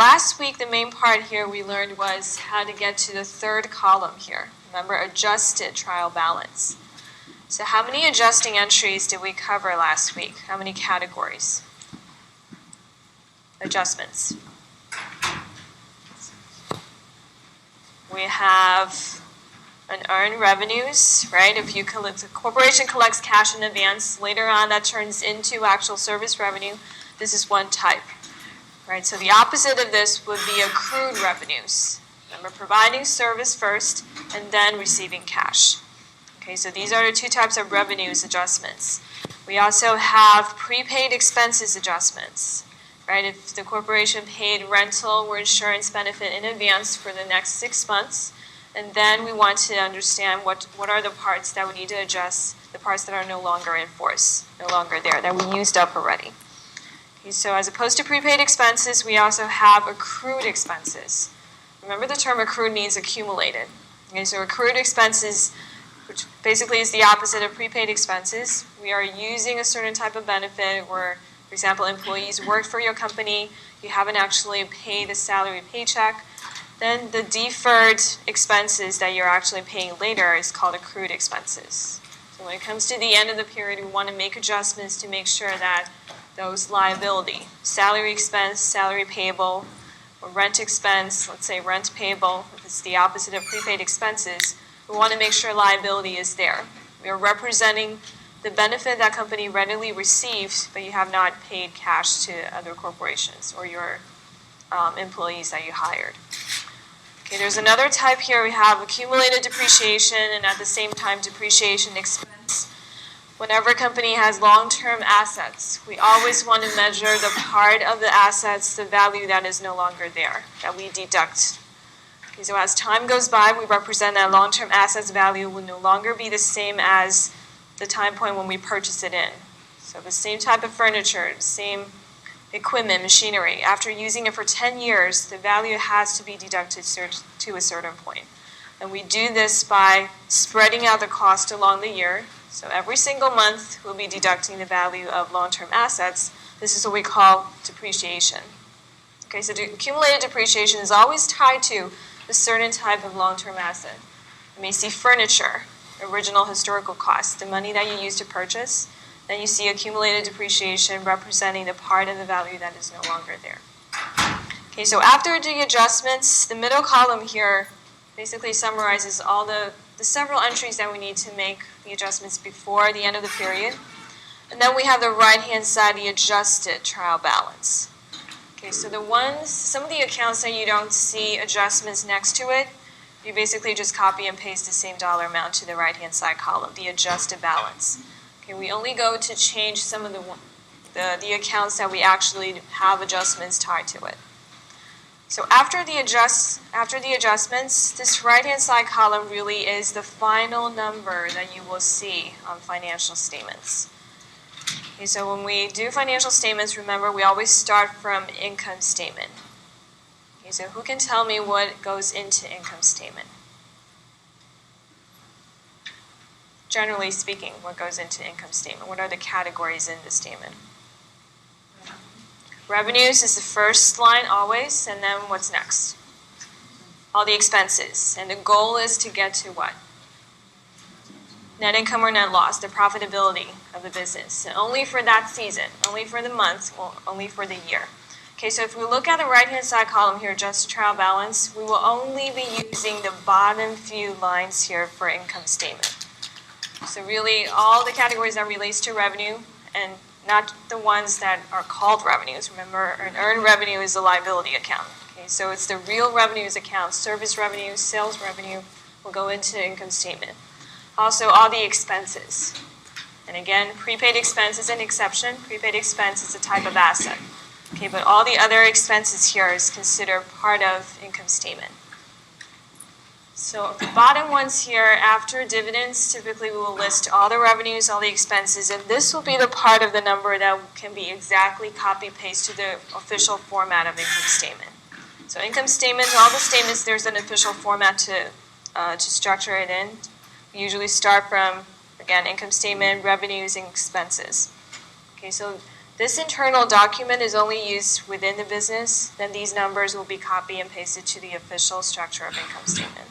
last week, the main part here we learned was how to get to the third column here. Remember, adjusted trial balance. So how many adjusting entries did we cover last week? How many categories? Adjustments. We have unearned revenues, right? If the corporation collects cash in advance, later on that turns into actual service revenue. This is one type, right? So the opposite of this would be accrued revenues. Remember, providing service first and then receiving cash. Okay, so these are the two types of revenues adjustments. We also have prepaid expenses adjustments, right? If the corporation paid rental or insurance benefit in advance for the next 6 months, and then we want to understand what are the parts that we need to adjust, the parts that are no longer in force, no longer there, that we used up already. Okay, so as opposed to prepaid expenses, we also have accrued expenses. Remember, the term accrued means accumulated. Okay, so accrued expenses, which basically is the opposite of prepaid expenses. We are using a certain type of benefit where, for example, employees work for your company, you haven't actually paid a salary paycheck, then the deferred expenses that you're actually paying later is called accrued expenses. So when it comes to the end of the period, we want to make adjustments to make sure that those liability, salary expense, salary payable, or rent expense, let's say rent payable, if it's the opposite of prepaid expenses, we want to make sure liability is there. We are representing the benefit that company readily received, but you have not paid cash to other corporations or your employees that you hired. Okay, there's another type here. We have accumulated depreciation and at the same time depreciation expense. Whenever a company has long-term assets, we always want to measure the part of the assets, the value that is no longer there, that we deduct. Okay, so as time goes by, we represent that long-term assets value will no longer be the same as the time point when we purchase it in. So the same type of furniture, the same equipment, machinery, after using it for 10 years, the value has to be deducted to a certain point. And we do this by spreading out the cost along the year. So every single month, we'll be deducting the value of long-term assets. This is what we call depreciation. Okay, so accumulated depreciation is always tied to a certain type of long-term asset. You may see furniture, original historical cost, the money that you use to purchase. Then you see accumulated depreciation representing the part of the value that is no longer there. Okay, so after the adjustments, the middle column here basically summarizes all the several entries that we need to make the adjustments before the end of the period. And then we have the right-hand side, the adjusted trial balance. Okay, so some of the accounts that you don't see adjustments next to it, you basically just copy and paste the same dollar amount to the right-hand side column, the adjusted balance. Okay, we only go to change some of the accounts that we actually have adjustments tied to it. So after the adjustments, this right-hand side column really is the final number that you will see on financial statements. Okay, so when we do financial statements, remember we always start from income statement. Okay, so who can tell me what goes into income statement? Generally speaking, what goes into income statement? What are the categories in the statement? Revenues is the first line always, and then what's next? All the expenses. And the goal is to get to what? Net income or net loss, the profitability of the business. And only for that season, only for the month, only for the year. Okay, so if we look at the right-hand side column here, adjusted trial balance, we will only be using the bottom few lines here for income statement. So really all the categories that relates to revenue and not the ones that are called revenues. Remember, an earned revenue is a liability account. Okay, so it's the real revenues account, service revenue, sales revenue will go into income statement. Also, all the expenses. And again, prepaid expense is an exception. Prepaid expense is a type of asset. Okay, but all the other expenses here is considered part of income statement. So the bottom ones here, after dividends, typically we will list all the revenues, all the expenses, and this will be the part of the number that can be exactly copy-paste to the official format of income statement. So income statement, all the statements, there's an official format to structure it in. We usually start from, again, income statement, revenues, and expenses. Okay, so this internal document is only used within the business, then these numbers will be copied and pasted to the official structure of income statement.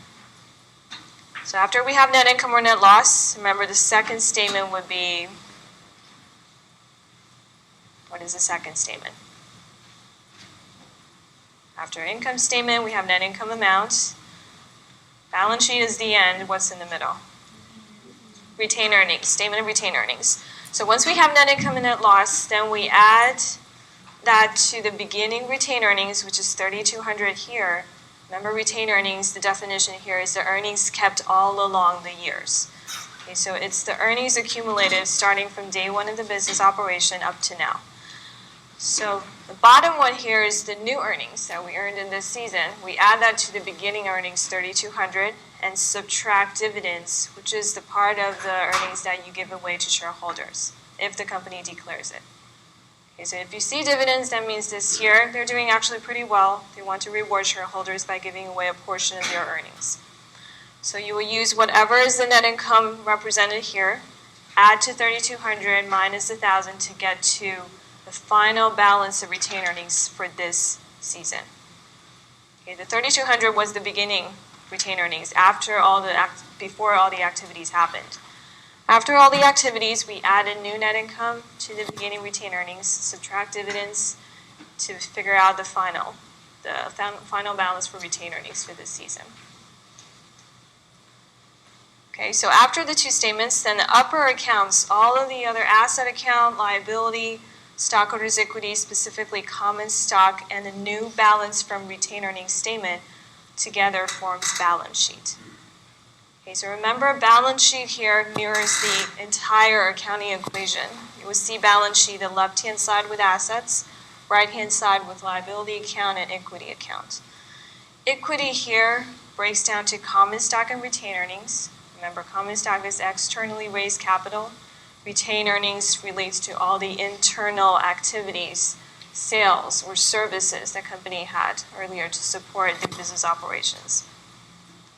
So after we have net income or net loss, remember the second statement would be, what is the second statement? After income statement, we have net income amount. Balance sheet is the end. What's in the middle? Retained earnings, statement of retained earnings. So once we have net income and net loss, then we add that to the beginning retained earnings, which is 3,200 here. Remember retained earnings, the definition here is the earnings kept all along the years. Okay, so it's the earnings accumulated starting from day one of the business operation up to now. So the bottom one here is the new earnings that we earned in this season. We add that to the beginning earnings, 3,200, and subtract dividends, which is the part of the earnings that you give away to shareholders if the company declares it. Okay, so if you see dividends, that means this year they're doing actually pretty well. They want to reward shareholders by giving away a portion of their earnings. So you will use whatever is the net income represented here, add to 3,200 minus 1,000 to get to the final balance of retained earnings for this season. Okay, the 3,200 was the beginning retained earnings before all the activities happened. After all the activities, we added new net income to the beginning retained earnings, subtract dividends to figure out the final balance for retained earnings for this season. Okay, so after the two statements, then the upper accounts, all of the other asset account, liability, stockholders' equity, specifically common stock, and the new balance from retained earnings statement together forms balance sheet. Okay, so remember balance sheet here mirrors the entire accounting equation. You will see balance sheet the left-hand side with assets, right-hand side with liability account and equity account. Equity here breaks down to common stock and retained earnings. Remember, common stock is externally raised capital. Retained earnings relates to all the internal activities, sales or services the company had earlier to support the business operations.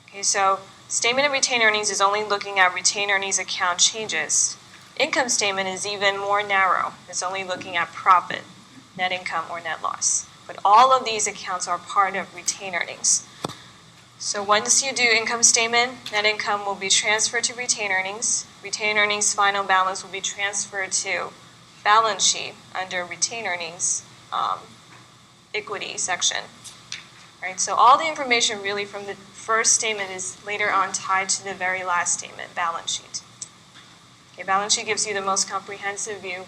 Okay, so statement of retained earnings is only looking at retained earnings account changes. Income statement is even more narrow. It's only looking at profit, net income or net loss. But all of these accounts are part of retained earnings. So once you do income statement, net income will be transferred to retained earnings. Retained earnings final balance will be transferred to balance sheet under retained earnings equity section. All right, so all the information really from the first statement is later on tied to the very last statement, balance sheet. Okay, balance sheet gives you the most comprehensive view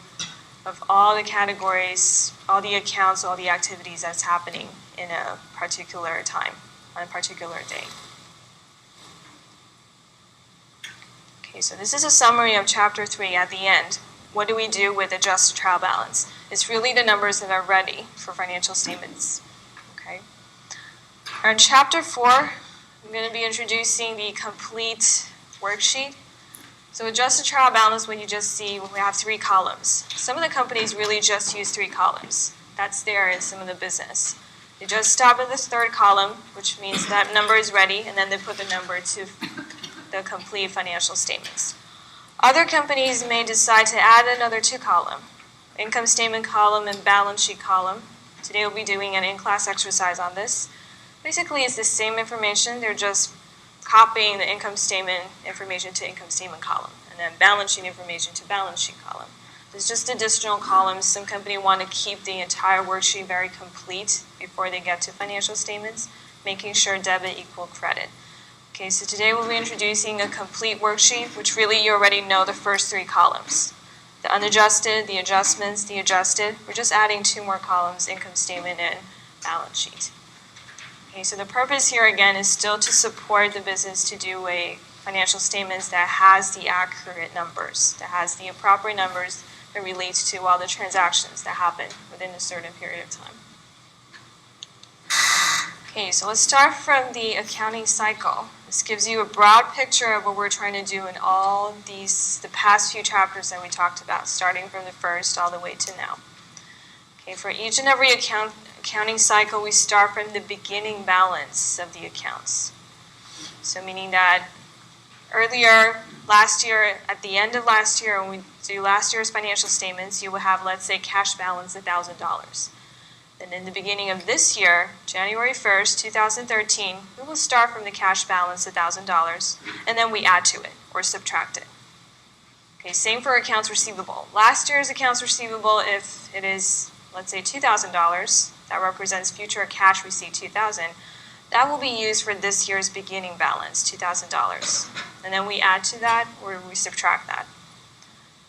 of all the categories, all the accounts, all the activities that's happening in a particular time, on a particular day. Okay, so this is a summary of Chapter 3 at the end. What do we do with adjusted trial balance? It's really the numbers that are ready for financial statements. Okay. In Chapter 4, I'm going to be introducing the complete worksheet. So adjusted trial balance, what you just see, we have 3 columns. Some of the companies really just use 3 columns. That's there in some of the business. They just stop at the 3rd column, which means that number is ready, and then they put the number to the complete financial statements. Other companies may decide to add another 2 column, income statement column and balance sheet column. Today we'll be doing an in-class exercise on this. Basically, it's the same information. They're just copying the income statement information to income statement column, and then balance sheet information to balance sheet column. There's just additional columns. Some companies want to keep the entire worksheet very complete before they get to financial statements, making sure debit equal credit. Okay, so today we'll be introducing a complete worksheet, which really you already know the first 3 columns. The unadjusted, the adjustments, the adjusted. We're just adding 2 more columns, income statement and balance sheet. Okay, so the purpose here again is still to support the business to do a financial statements that has the accurate numbers, that has the appropriate numbers that relates to all the transactions that happen within a certain period of time. Okay, so let's start from the accounting cycle. This gives you a broad picture of what we're trying to do in all these, the past few chapters that we talked about, starting from the first all the way to now. Okay, for each and every accounting cycle, we start from the beginning balance of the accounts. So meaning that Earlier, last year, at the end of last year, when we do last year's financial statements, you will have, let's say, cash balance $1,000. Then in the beginning of this year, January 1st, 2013, we will start from the cash balance $1,000, and then we add to it or subtract it. Okay, same for accounts receivable. Last year's accounts receivable, if it is, let's say, $2,000, that represents future cash receipt $2,000, that will be used for this year's beginning balance, $2,000. And then we add to that or we subtract that.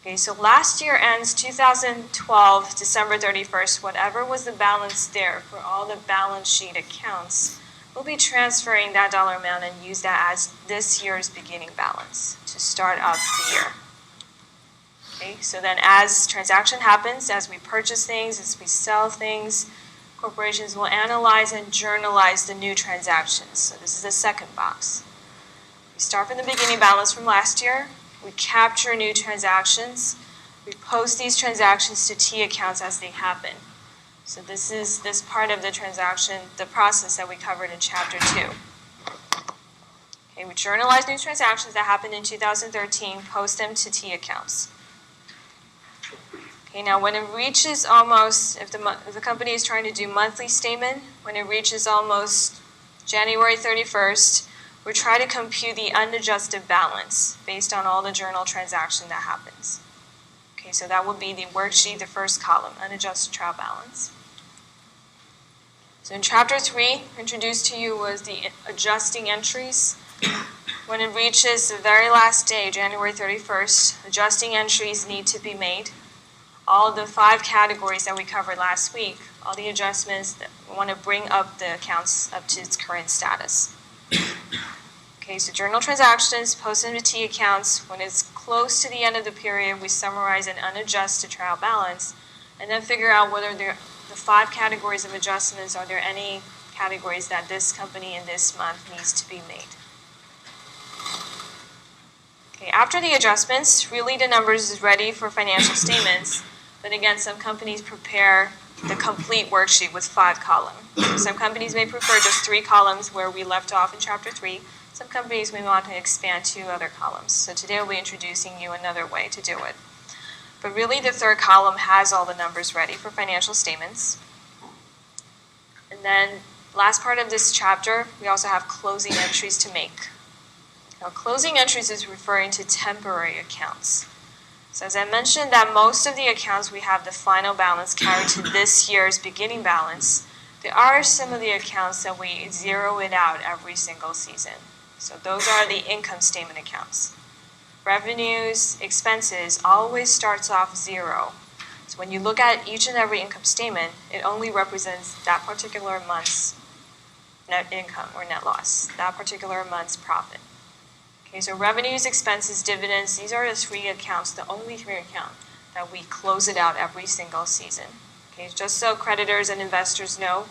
Okay, so last year ends 2012, December 31st. Whatever was the balance there for all the balance sheet accounts, we'll be transferring that dollar amount and use that as this year's beginning balance to start off the year. Okay, so then as transaction happens, as we purchase things, as we sell things, corporations will analyze and journalize the new transactions. So this is the second box. We start from the beginning balance from last year. We capture new transactions. We post these transactions to T accounts as they happen. So this is this part of the transaction, the process that we covered in Chapter 2. Okay, we journalize new transactions that happened in 2013, post them to T accounts. Okay, now when it reaches almost, if the company is trying to do monthly statement, when it reaches almost January 31st, we try to compute the unadjusted balance based on all the journal transaction that happens. Okay, so that would be the worksheet, the first column, unadjusted trial balance. So in Chapter 3, introduced to you was the adjusting entries. When it reaches the very last day, January 31st, adjusting entries need to be made. All of the 5 categories that we covered last week, all the adjustments that we want to bring up the accounts up to its current status. Okay, so journal transactions, post into T accounts. When it's close to the end of the period, we summarize an unadjusted trial balance and then figure out whether the 5 categories of adjustments, are there any categories that this company in this month needs to be made. Okay, after the adjustments, really the numbers is ready for financial statements. But again, some companies prepare the complete worksheet with 5 columns. Some companies may prefer just 3 columns where we left off in Chapter 3. Some companies may want to expand 2 other columns. So today we'll be introducing you another way to do it. But really the 3rd column has all the numbers ready for financial statements. And then last part of this chapter, we also have closing entries to make. Now closing entries is referring to temporary accounts. So as I mentioned that most of the accounts we have the final balance carried to this year's beginning balance, there are some of the accounts that we zero it out every single season. So those are the income statement accounts. Revenues, expenses always starts off 0. So when you look at each and every income statement, it only represents that particular month's net income or net loss, that particular month's profit. Okay, so revenues, expenses, dividends, these are the 3 accounts, the only 3 accounts that we close it out every single season. Okay, just so creditors and investors know,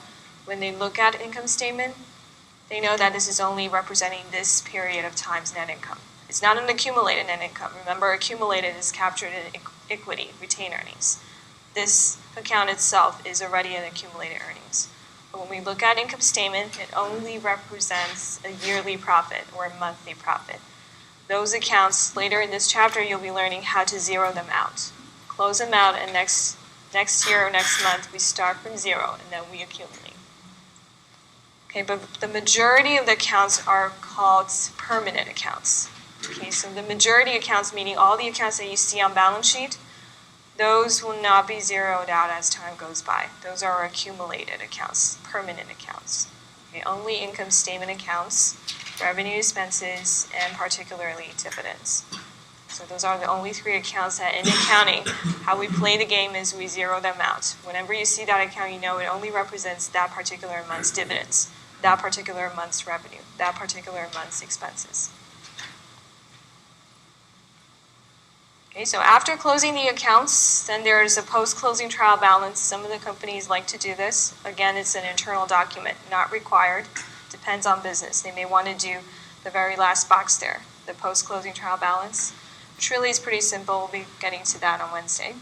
when they look at income statement, they know that this is only representing this period of time's net income. It's not an accumulated net income. Remember, accumulated is captured in equity, retained earnings. This account itself is already an accumulated earnings. But when we look at income statement, it only represents a yearly profit or a monthly profit. Those accounts, later in this chapter, you'll be learning how to zero them out. Close them out, and next year or next month, we start from 0, and then we accumulate. Okay, but the majority of the accounts are called permanent accounts. Okay, so the majority accounts, meaning all the accounts that you see on balance sheet, those will not be zeroed out as time goes by. Those are accumulated accounts, permanent accounts. Okay, only income statement accounts, revenue, expenses, and particularly dividends. So those are the only 3 accounts that in accounting, how we play the game is we zero them out. Whenever you see that account, you know it only represents that particular month's dividends, that particular month's revenue, that particular month's expenses. Okay, so after closing the accounts, then there's a post-closing trial balance. Some of the companies like to do this. Again, it's an internal document, not required. Depends on business. They may want to do the very last box there, the post-closing trial balance, which really is pretty simple. We'll be getting to that on Wednesday.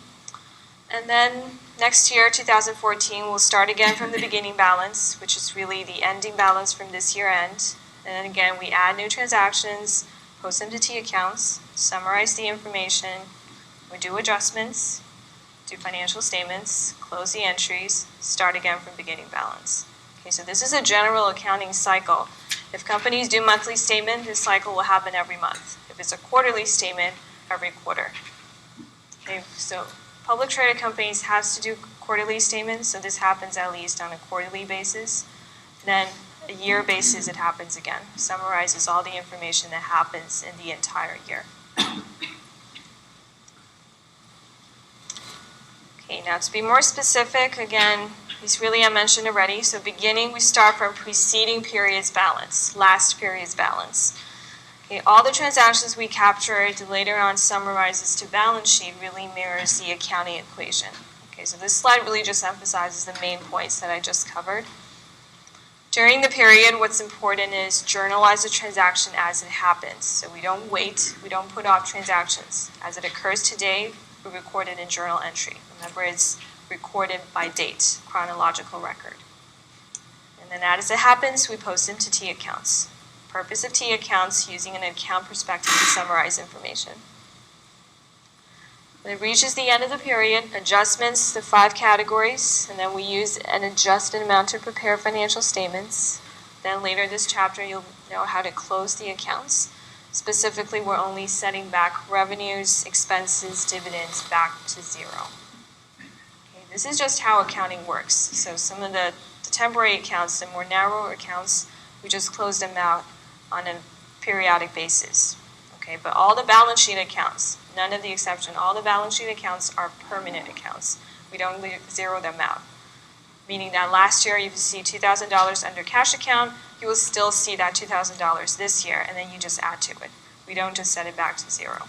And then next year, 2014, we'll start again from the beginning balance, which is really the ending balance from this year end. And then again, we add new transactions, post them to T accounts, summarize the information, we do adjustments, do financial statements, close the entries, start again from beginning balance. Okay, so this is a general accounting cycle. If companies do monthly statement, this cycle will happen every month. If it's a quarterly statement, every quarter. Okay, so public traded companies has to do quarterly statements, so this happens at least on a quarterly basis. Then a year basis, it happens again. Summarizes all the information that happens in the entire year. Okay, now to be more specific, again, these really I mentioned already. So beginning, we start from preceding period's balance, last period's balance. Okay, all the transactions we captured later on summarizes to balance sheet really mirrors the accounting equation. Okay, so this slide really just emphasizes the main points that I just covered. During the period, what's important is journalize the transaction as it happens. So we don't wait, we don't put off transactions. As it occurs today, we record it in journal entry. Remember, it's recorded by date, chronological record. And then as it happens, we post them to T accounts. Purpose of T accounts, using an account perspective to summarize information. When it reaches the end of the period, adjustments, the 5 categories, and then we use an adjusted amount to prepare financial statements. Then later this chapter, you'll know how to close the accounts. Specifically, we're only setting back revenues, expenses, dividends back to 0. Okay, this is just how accounting works. So some of the temporary accounts, the more narrow accounts, we just close them out on a periodic basis. Okay, but all the balance sheet accounts, none of the exception, all the balance sheet accounts are permanent accounts. We don't zero them out. Meaning that last year you see $2,000 under cash account, you will still see that $2,000 this year, and then you just add to it. We don't just set it back to 0.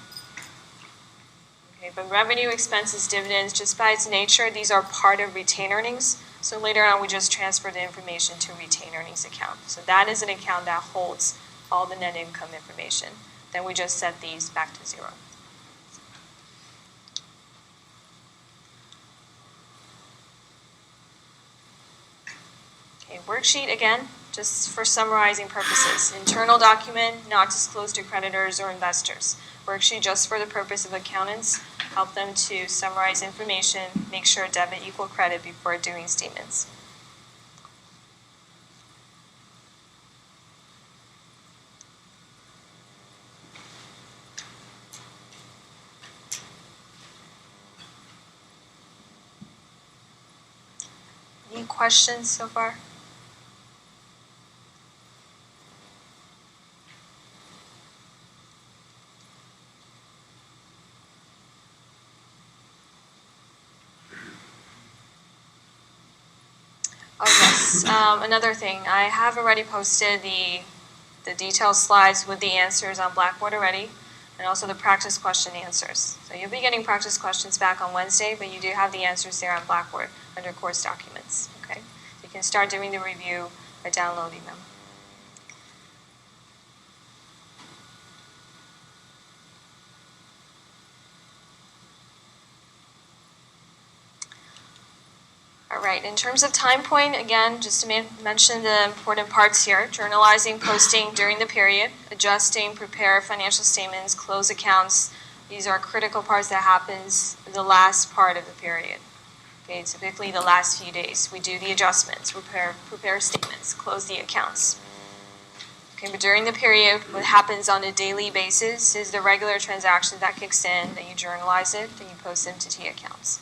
Okay, but revenue, expenses, dividends, just by its nature, these are part of retained earnings. So later on, we just transfer the information to retained earnings account. So that is an account that holds all the net income information. Then we just set these back to 0. Okay, worksheet again, just for summarizing purposes. Internal document, not disclosed to creditors or investors. Worksheet just for the purpose of accountants, help them to summarize information, make sure debit equal credit before doing statements. Any questions so far? Oh yes, another thing, I have already posted the detailed slides with the answers on Blackboard already, and also the practice question answers. So you'll be getting practice questions back on Wednesday, but you do have the answers there on Blackboard under course documents, okay? You can start doing the review by downloading them. All right, in terms of time point, again, just to mention the important parts here, journalizing, posting during the period, adjusting, prepare financial statements, close accounts. These are critical parts that happens in the last part of the period. Okay, typically the last few days. We do the adjustments, prepare statements, close the accounts. Okay, but during the period, what happens on a daily basis is the regular transaction that kicks in, then you journalize it, then you post them to T accounts.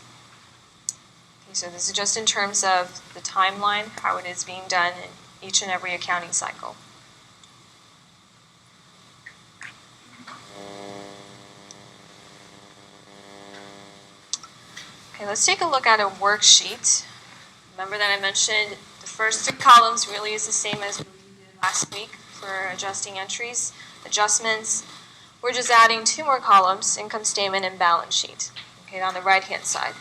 So this is just in terms of the timeline, how it is being done in each and every accounting cycle. Okay, let's take a look at a worksheet. Remember that I mentioned the first 3 columns really is the same as we did last week for adjusting entries, adjustments. We're just adding 2 more columns, income statement and balance sheet, okay, on the right-hand side.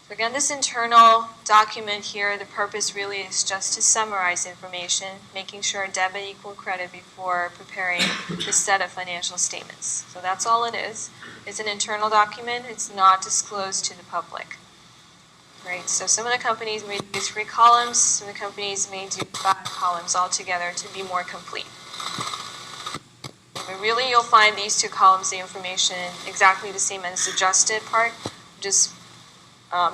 So again, this internal document here, the purpose really is just to summarize information, making sure debit equal credit before preparing this set of financial statements. So that's all it is. It's an internal document. It's not disclosed to the public. Right? So some of the companies may do 3 columns. Some of the companies may do 5 columns altogether to be more complete. But But really, you'll find these two columns of information exactly the same as the adjusted part, just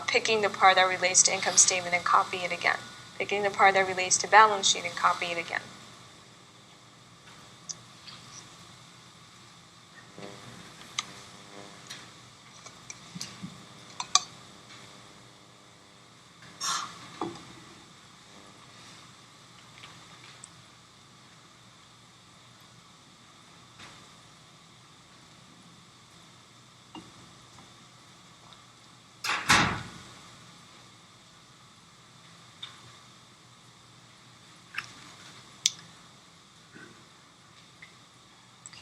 picking the part that relates to income statement and copy it again. Picking the part that relates to balance sheet and copy it again.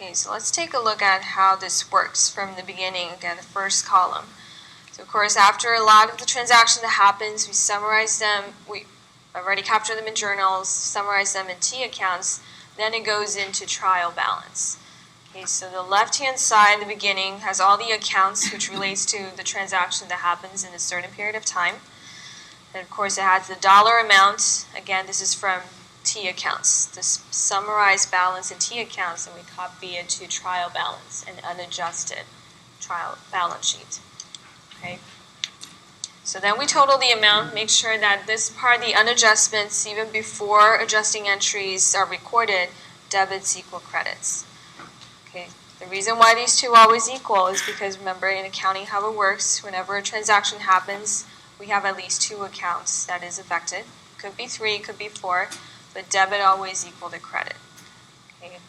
Okay, so let's take a look at how this works from the beginning, again, the first column. So of course, after a lot of the transaction that happens, we summarize them, we already capture them in journals, summarize them in T accounts, then it goes into trial balance. Okay, so the left-hand side in the beginning has all the accounts which relates to the transaction that happens in a certain period of time. And of course, it has the dollar amount. Again, this is from T accounts, this summarized balance in T accounts, and we copy it to trial balance and unadjusted trial balance sheet. Okay. So then we total the amount, make sure that this part, the unadjustments, even before adjusting entries are recorded, debits equal credits. Okay. The reason why these two always equal is because, remember, in accounting how it works, whenever a transaction happens, we have at least two accounts that is affected. Could be three, could be four. But debit always equal to credit. Okay.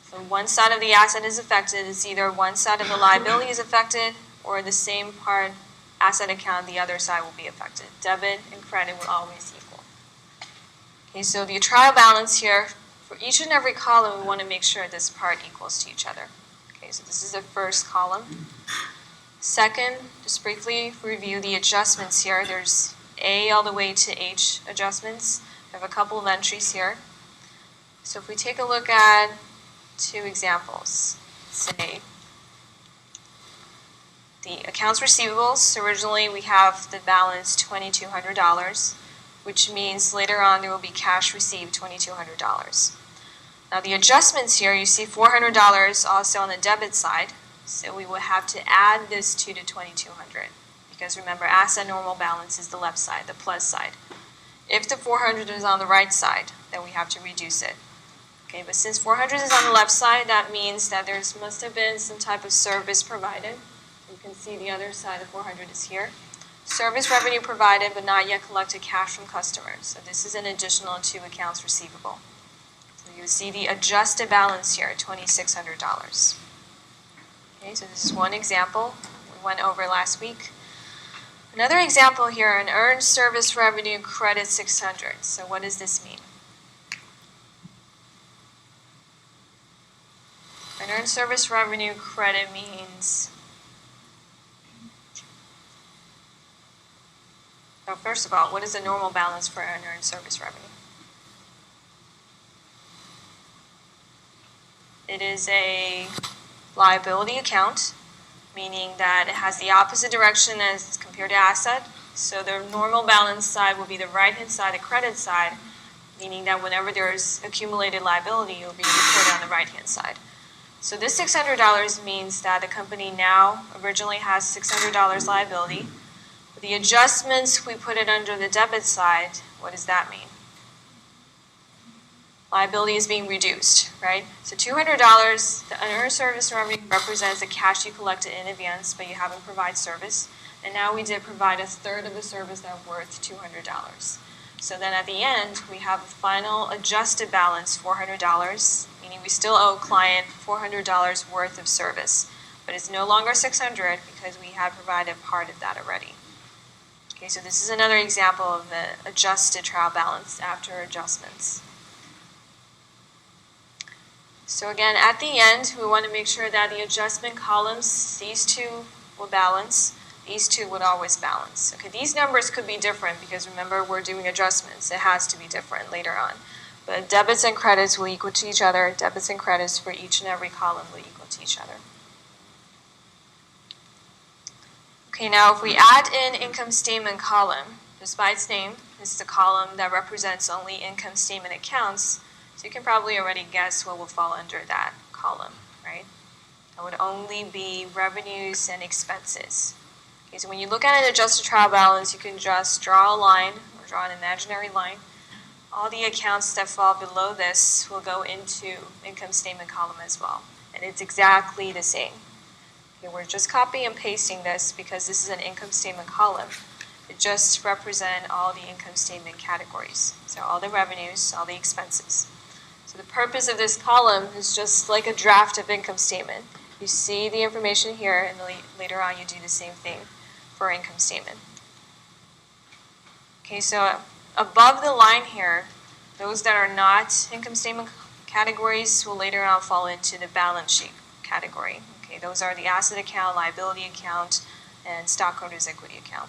So one side of the asset is affected. It's either one side of the liability is affected or the same part asset account, the other side will be affected. Debit and credit will always equal. Okay, so the trial balance here, for each and every column, we want to make sure this part equals to each other. Okay, so this is the first column. Second, just briefly review the adjustments here. There's A all the way to H adjustments. I have a couple of entries here. So if we take a look at two examples, say the accounts receivables. So originally we have the balance $2,200, which means later on there will be cash received $2,200. Now the adjustments here, you see $400 also on the debit side. So we will have to add this to the $2,200 because remember, asset normal balance is the left side, the plus side. If the 400 is on the right side, then we have to reduce it. Okay, but since 400 is on the left side, that means that there must have been some type of service provided. You can see the other side of 400 is here. Service revenue provided, but not yet collected cash from customers. So this is an additional to accounts receivable. So you see the adjusted balance here, $2,600. Okay, so this is one example we went over last week. Another example here, an earned service revenue credit 600. So what does this mean? An earned service revenue credit means, so first of all, what is the normal balance for an earned service revenue? It is a liability account, meaning that it has the opposite direction as compared to asset. So the normal balance side will be the right-hand side, the credit side, meaning that whenever there's accumulated liability, it will be reported on the right-hand side. So this $600 means that the company now originally has $600 liability. With the adjustments, we put it under the debit side. What does that mean? Liability is being reduced, right? So $200, the unearned service revenue represents the cash you collected in advance, but you haven't provided service. And now we did provide a third of the service that's worth $200. So then at the end, we have a final adjusted balance, $400, meaning we still owe client $400 worth of service. But it's no longer $600 because we had provided part of that already. Okay, so this is another example of the adjusted trial balance after adjustments. So again, at the end, we want to make sure that the adjustment columns, these two will balance, these two would always balance. Okay, these numbers could be different because remember, we're doing adjustments. It has to be different later on. But debits and credits will equal to each other. Debits and credits for each and every column will equal to each other. Okay, now if we add in income statement column, just by its name, this is the column that represents only income statement accounts. So you can probably already guess what will fall under that column, right? That would only be revenues and expenses. Okay, so when you look at an adjusted trial balance, you can just draw a line or draw an imaginary line. All the accounts that fall below this will go into income statement column as well. And it's exactly the same. Okay, we're just copy and pasting this because this is an income statement column. It just represents all the income statement categories. So all the revenues, all the expenses. So the purpose of this column is just like a draft of income statement. You see the information here, and later on you do the same thing for income statement. Okay, so above the line here, those that are not income statement categories will later on fall into the balance sheet category. Okay, those are the asset account, liability account, and stockholders' equity account.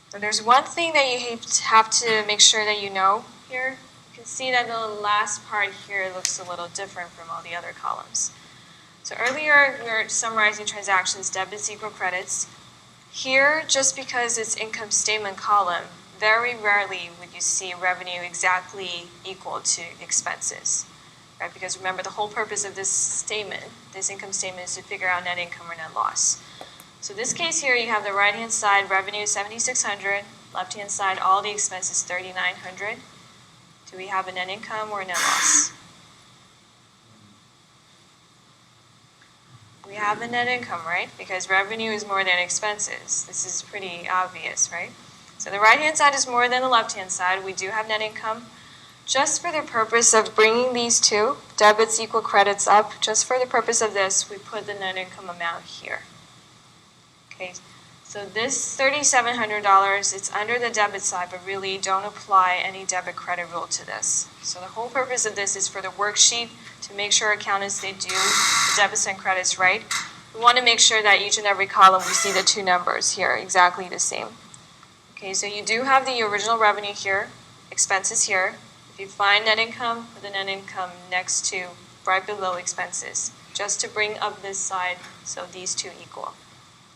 So there's one thing that you have to make sure that you know here. You can see that the last part here looks a little different from all the other columns. So earlier we were summarizing transactions, debits equal credits. Here, just because it's income statement column, very rarely would you see revenue exactly equal to expenses, right? Because remember, the whole purpose of this statement, this income statement, is to figure out net income or net loss. So this case here, you have the right-hand side, revenue 7,600, left-hand side, all the expenses 3,900. Do we have a net income or a net loss? We have a net income, right? Because revenue is more than expenses. This is pretty obvious, right? So the right-hand side is more than the left-hand side. We do have net income. Just for the purpose of bringing these two, debits equal credits up, just for the purpose of this, we put the net income amount here. Okay, so this $3,700, it's under the debit side, but really don't apply any debit credit rule to this. So the whole purpose of this is for the worksheet to make sure accountants, they do the debits and credits right. We want to make sure that each and every column we see the two numbers here exactly the same. Okay, so you do have the original revenue here, expenses here. If you find net income, put the net income next to, right below expenses, just to bring up this side so these two equal.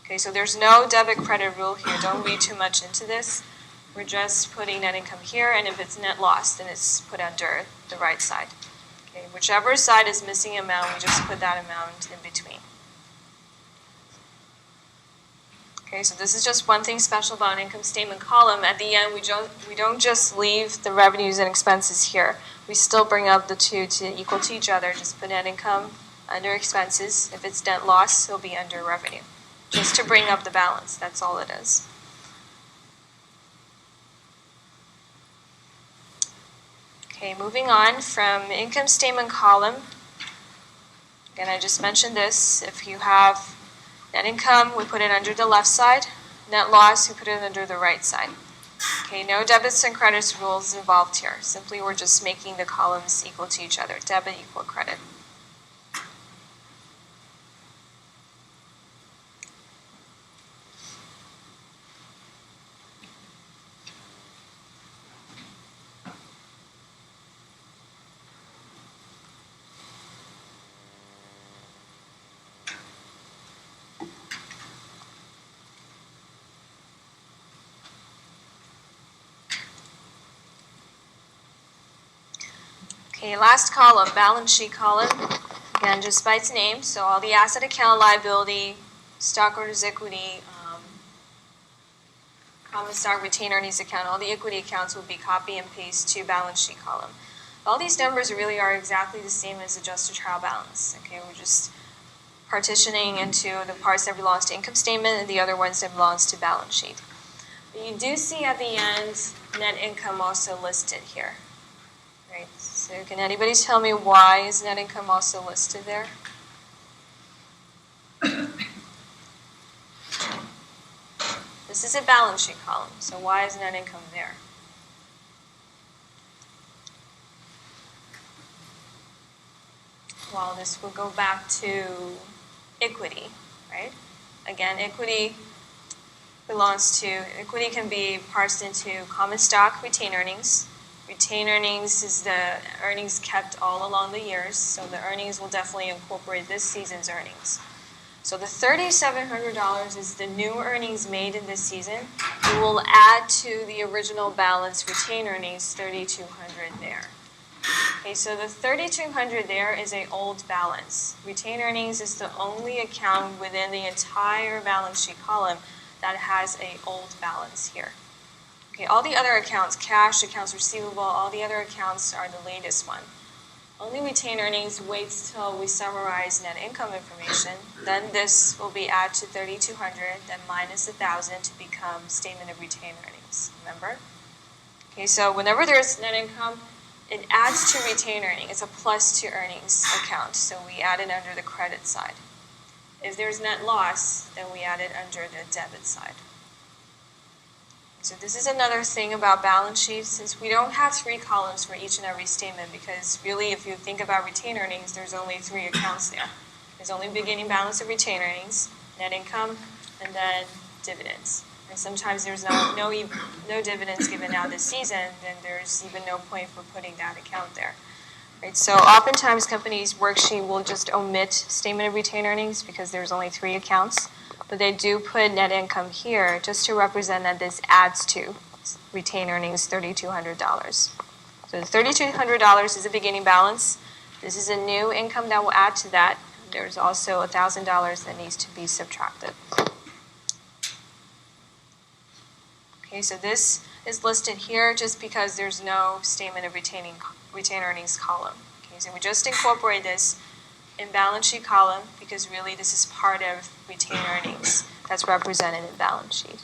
Okay, so there's no debit credit rule here. Don't read too much into this. We're just putting net income here, and if it's net loss, then it's put under the right side. Okay, whichever side is missing amount, we just put that amount in between. Okay, so this is just one thing special about an income statement column. At the end, we don't just leave the revenues and expenses here. We still bring up the two to equal to each other. Just put net income under expenses. If it's net loss, it'll be under revenue. Just to bring up the balance, that's all it is. Okay, moving on from income statement column. Again, I just mentioned this. If you have net income, we put it under the left side. Net loss, we put it under the right side. Okay, no debits and credits rules involved here. Simply, we're just making the columns equal to each other. Debit equal credit. Okay, last column, balance sheet column. Again, just by its name, so all the asset account, liability, stockholders' equity, common stock, retained earnings account, all the equity accounts will be copy and paste to balance sheet column. All these numbers really are exactly the same as adjusted trial balance. Okay, we're just partitioning into the parts that belongs to income statement and the other ones that belongs to balance sheet. But you do see at the end net income also listed here. Right. So can anybody tell me why is net income also listed there? This is a balance sheet column, so why is net income there? Well, this will go back to equity, right? Again, equity can be parsed into common stock, retained earnings. Retained earnings is the earnings kept all along the years, so the earnings will definitely incorporate this season's earnings. So the $3,700 is the new earnings made in this season. We will add to the original balance retained earnings, $3,200 there. Okay, so the 3,200 there is an old balance. Retained earnings is the only account within the entire balance sheet column that has an old balance here. Okay, all the other accounts, cash, accounts receivable, all the other accounts are the latest one. Only retained earnings waits till we summarize net income information. Then this will be added to 3,200, then minus 1,000 to become statement of retained earnings. Remember? Okay, so whenever there's net income, it adds to retained earnings. It's a plus to earnings account, so we add it under the credit side. If there's net loss, then we add it under the debit side. So this is another thing about balance sheets, since we don't have 3 columns for each and every statement, because really if you think about retained earnings, there's only 3 accounts there. There's only beginning balance of retained earnings, net income, and then dividends. And sometimes there's no dividends given out this season, then there's even no point for putting that account there. Right? So oftentimes companies' worksheet will just omit statement of retained earnings because there's only 3 accounts, but they do put net income here just to represent that this adds to retained earnings $3,200. So the $3,200 is a beginning balance. This is a new income that will add to that. There's also $1,000 that needs to be subtracted. Okay, so this is listed here just because there's no statement of retained earnings column. Okay, so we just incorporate this in balance sheet column because really this is part of retained earnings that's represented in balance sheet.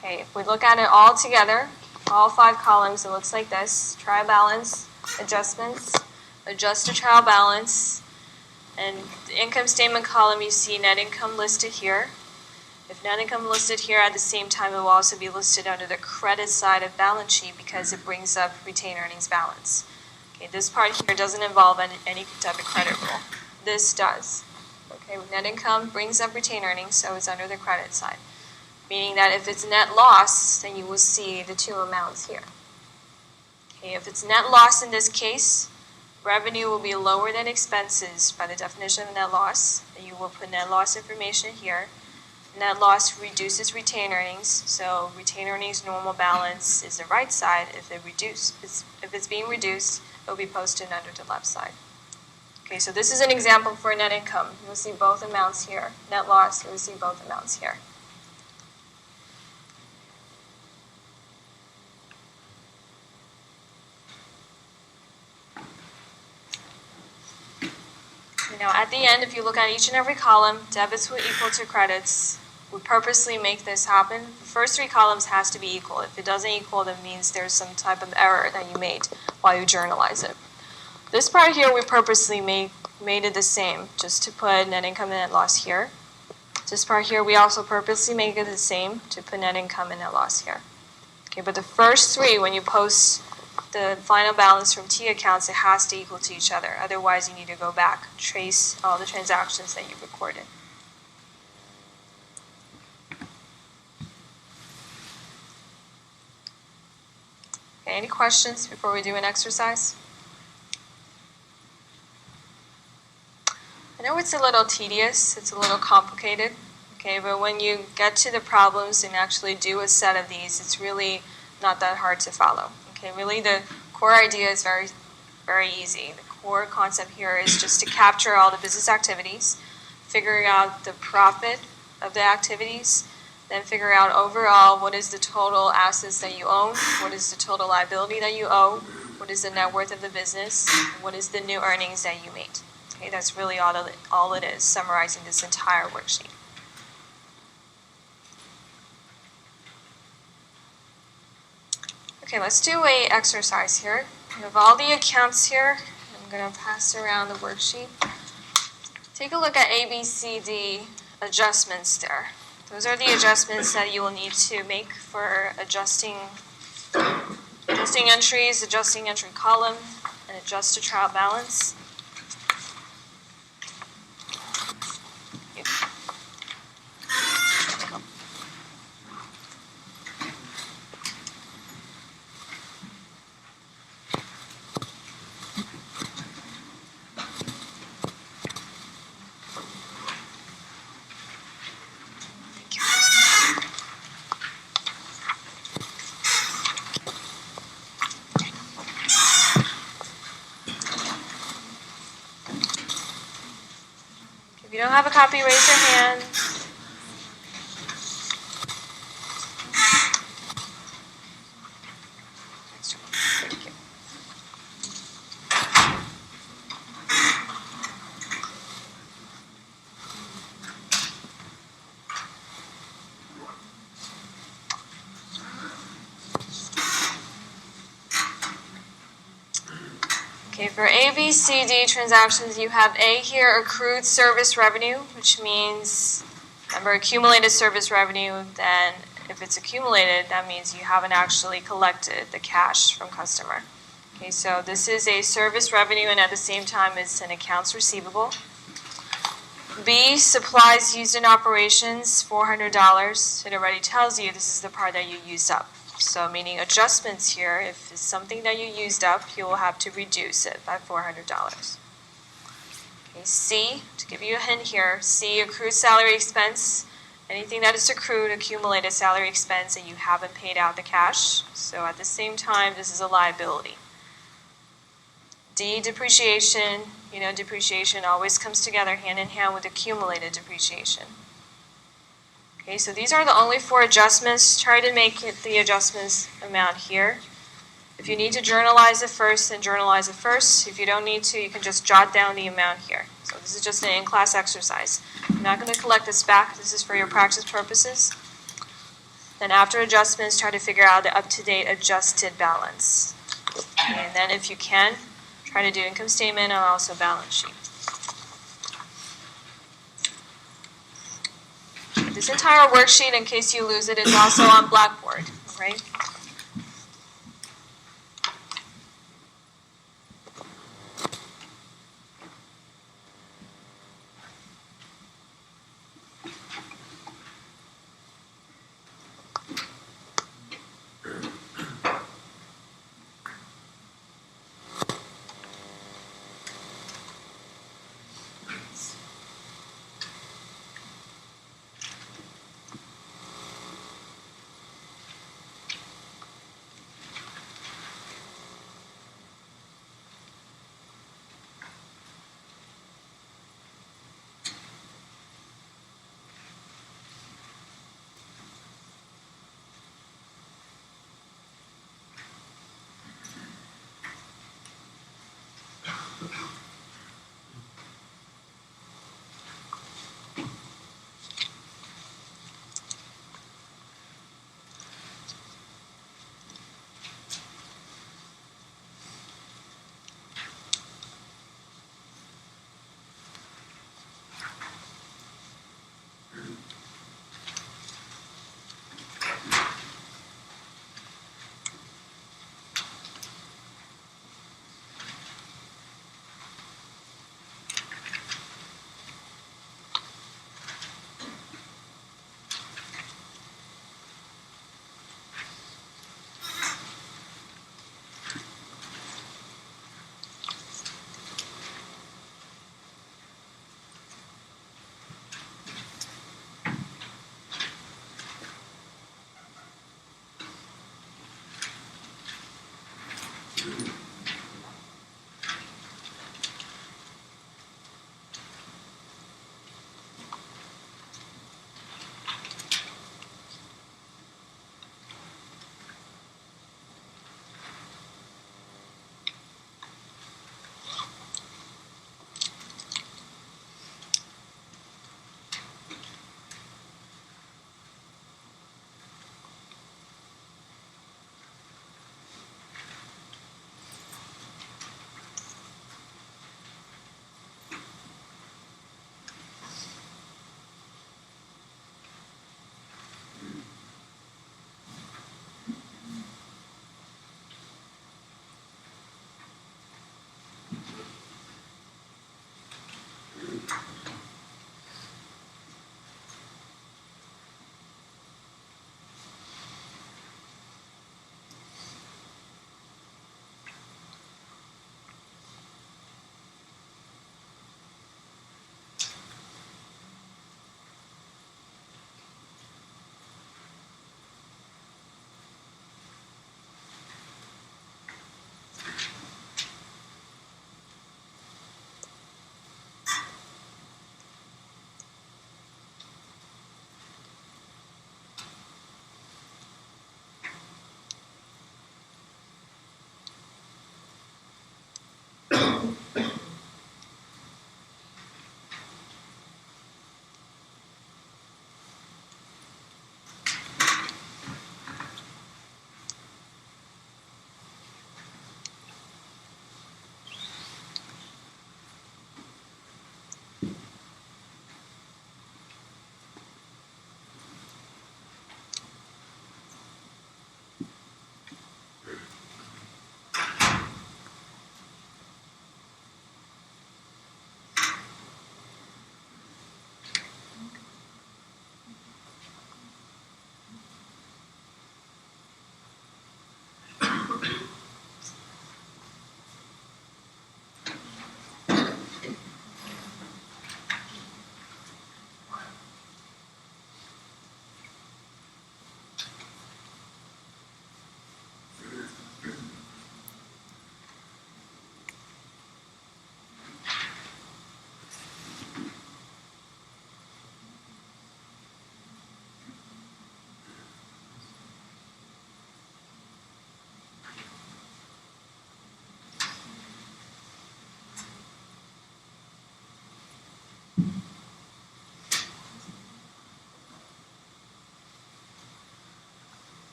Okay, if we look at it all together, all 5 columns, it looks like this: trial balance, adjustments, adjusted trial balance, and the income statement column, you see net income listed here. If net income listed here at the same time, it will also be listed under the credit side of balance sheet because it brings up retained earnings balance. Okay, this part here doesn't involve any type of credit rule. This does. Okay, net income brings up retained earnings, so it's under the credit side. Meaning that if it's net loss, then you will see the 2 amounts here. Okay, if it's net loss in this case, revenue will be lower than expenses by the definition of net loss. Then you will put net loss information here. Net loss reduces retained earnings, so retained earnings normal balance is the right side. If it's being reduced, it will be posted under the left side. Okay, so this is an example for net income. You'll see both amounts here. Net loss, you'll see both amounts here. Now at the end, if you look at each and every column, debits will equal to credits. We purposely make this happen. The first 3 columns has to be equal. If it doesn't equal, that means there's some type of error that you made while you journalize it. This part here, we purposely made it the same, just to put net income and net loss here. This part here, we also purposely make it the same to put net income and net loss here. Okay, but the first 3, when you post the final balance from T accounts, it has to equal to each other. Otherwise, you need to go back, trace all the transactions that you've recorded. Okay, any questions before we do an exercise? I know it's a little tedious, it's a little complicated, okay, but when you get to the problems and actually do a set of these, it's really not that hard to follow. Okay, really the core idea is very, very easy. The core concept here is just to capture all the business activities, figuring out the profit of the activities, then figure out overall what is the total assets that you own, what is the total liability that you owe, what is the net worth of the business, and what is the new earnings that you made. Okay, that's really all it is, summarizing this entire worksheet. Okay, let's do a exercise here. We have all the accounts here. I'm going to pass around the worksheet. Take a look at A, B, C, D adjustments there. Those are the adjustments that you will need to make for adjusting entries, adjusting entry column, and adjusted trial balance. you don't have a copy, raise your hand. Thank you. Okay, for A, B, C, D transactions, you have A here, accrued service revenue, which means, remember, accumulated service revenue, then if it's accumulated, that means you haven't actually collected the cash from customer. Okay, so this is a service revenue, and at the same time, it's an accounts receivable. B, supplies used in operations, $400. It already tells you this is the part that you used up. So meaning adjustments here, if it's something that you used up, you will have to reduce it by $400. Okay, C, to give you a hint here, C, accrued salary expense. Anything that is accrued, accumulated salary expense, and you haven't paid out the cash. So at the same time, this is a liability. D, depreciation. You know, depreciation always comes together hand in hand with accumulated depreciation. Okay, so these are the only 4 adjustments. Try to make it the adjustments amount here. If you need to journalize it first, then journalize it first. If you don't need to, you can just jot down the amount here. So this is just an in-class exercise. I'm not going to collect this back. This is for your practice purposes. Then after adjustments, try to figure out the up-to-date adjusted balance. And then if you can, try to do income statement and also balance sheet. This entire worksheet, in case you lose it, is also on Blackboard, right?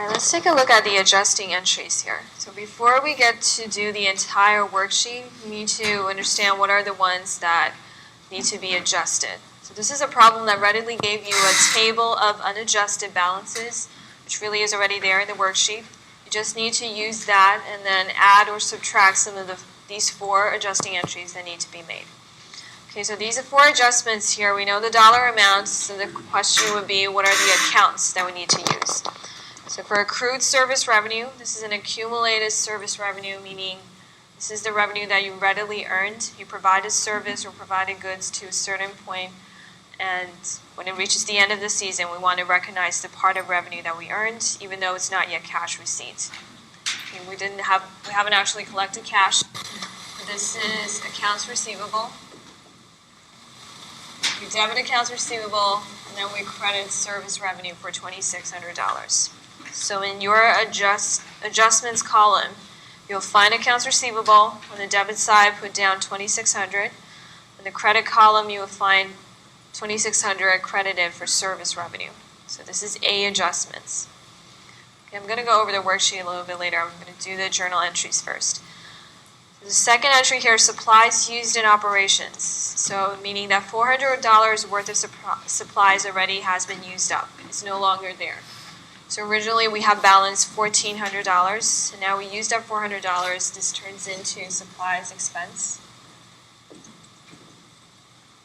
All right, let's take a look at the adjusting entries here. So before we get to do the entire worksheet, we need to understand what are the ones that need to be adjusted. So this is a problem that readily gave you a table of unadjusted balances, which really is already there in the worksheet. You just need to use that and then add or subtract some of these 4 adjusting entries that need to be made. Okay, so these are 4 adjustments here. We know the dollar amounts, so the question would be, what are the accounts that we need to use? So for accrued service revenue, this is an accumulated service revenue, meaning this is the revenue that you readily earned. You provided service or provided goods to a certain point, and when it reaches the end of the season, we want to recognize the part of revenue that we earned, even though it's not yet cash receipt. Okay, we haven't actually collected cash. This is accounts receivable. We debit accounts receivable, and then we credit service revenue for $2,600. So in your adjustments column, you'll find accounts receivable. On the debit side, put down $2,600. In the credit column, you will find $2,600 credited for service revenue. So this is A adjustments. Okay, I'm going to go over the worksheet a little bit later. I'm going to do the journal entries first. The second entry here is supplies used in operations. So meaning that $400 worth of supplies already has been used up. It's no longer there. So originally we have balanced $1,400, and now we used up $400. This turns into supplies expense.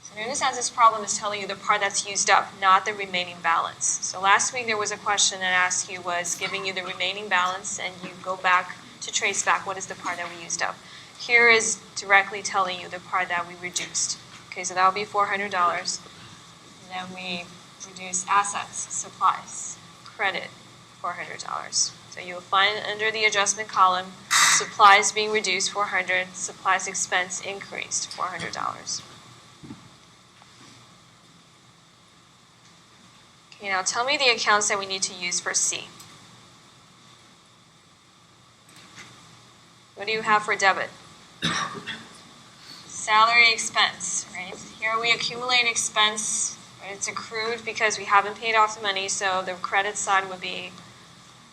So notice how this problem is telling you the part that's used up, not the remaining balance. So last week there was a question that asked you was giving you the remaining balance, and you go back to trace back what is the part that we used up. Here is directly telling you the part that we reduced. Okay, so that will be $400. And then we reduce assets, supplies, credit, $400. So you'll find under the adjustment column, supplies being reduced, $400, supplies expense increased, $400. Okay, now tell me the accounts that we need to use for C. What do you have for debit? Salary expense, right? Here we accumulate expense. Right? It's accrued because we haven't paid off the money, so the credit side would be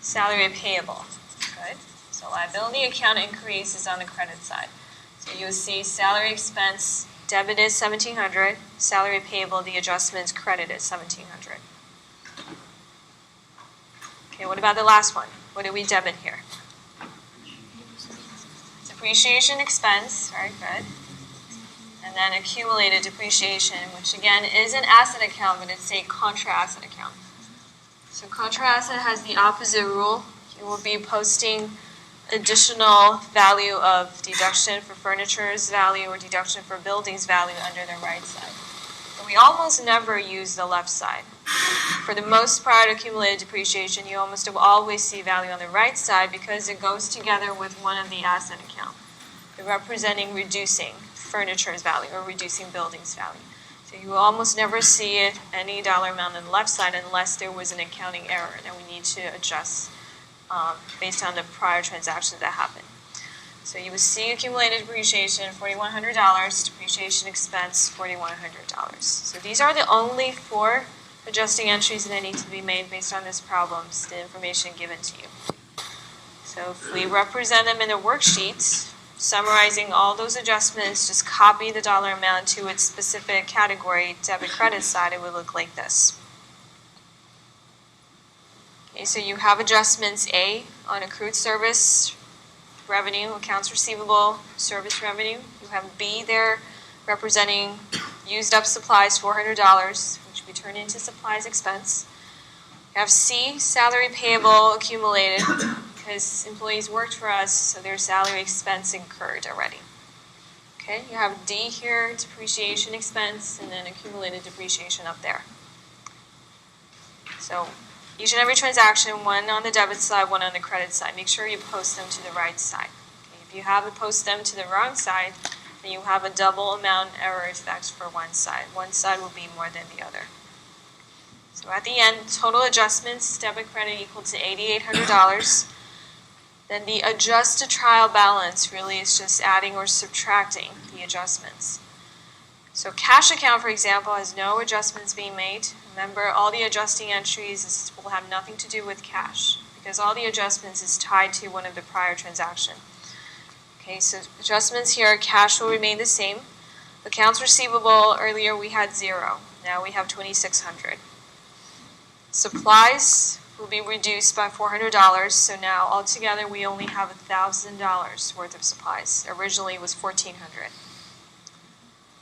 salary payable. Good. So liability account increase is on the credit side. So you'll see salary expense debit is $1,700, salary payable, the adjustments credit is $1,700. Okay, what about the last one? What did we debit here? Depreciation expense, very good. And then accumulated depreciation, which again is an asset account, but it's a contra asset account. So contra asset has the opposite rule. You will be posting additional value of deduction for furniture's value or deduction for building's value under the right side. But we almost never use the left side. For the most part, accumulated depreciation, you almost always see value on the right side because it goes together with one of the asset account. They're representing reducing furniture's value or reducing building's value. So you will almost never see it, any dollar amount on the left side unless there was an accounting error that we need to adjust based on the prior transactions that happened. So you would see accumulated depreciation, $4,100, depreciation expense, $4,100. So these are the only 4 adjusting entries that need to be made based on this problem, the information given to you. So if we represent them in a worksheet, summarizing all those adjustments, just copy the dollar amount to its specific category, debit credit side, it would look like this. Okay, so you have adjustments A on accrued service revenue, accounts receivable, service revenue. You have B there representing used up supplies, $400, which we turn into supplies expense. You have C, salary payable accumulated, because employees worked for us, so their salary expense incurred already. Okay, you have D here, depreciation expense, and then accumulated depreciation up there. So each and every transaction, one on the debit side, one on the credit side. Make sure you post them to the right side. Okay, if you have it post them to the wrong side, then you have a double amount error effect for one side. One side will be more than the other. So at the end, total adjustments, debit credit equal to $8,800. Then the adjusted trial balance really is just adding or subtracting the adjustments. So cash account, for example, has no adjustments being made. Remember, all the adjusting entries will have nothing to do with cash because all the adjustments is tied to one of the prior transaction. Okay, so adjustments here, cash will remain the same. Accounts receivable, earlier we had 0. Now we have $2,600. Supplies will be reduced by $400, so now altogether we only have $1,000 worth of supplies. Originally it was $1,400.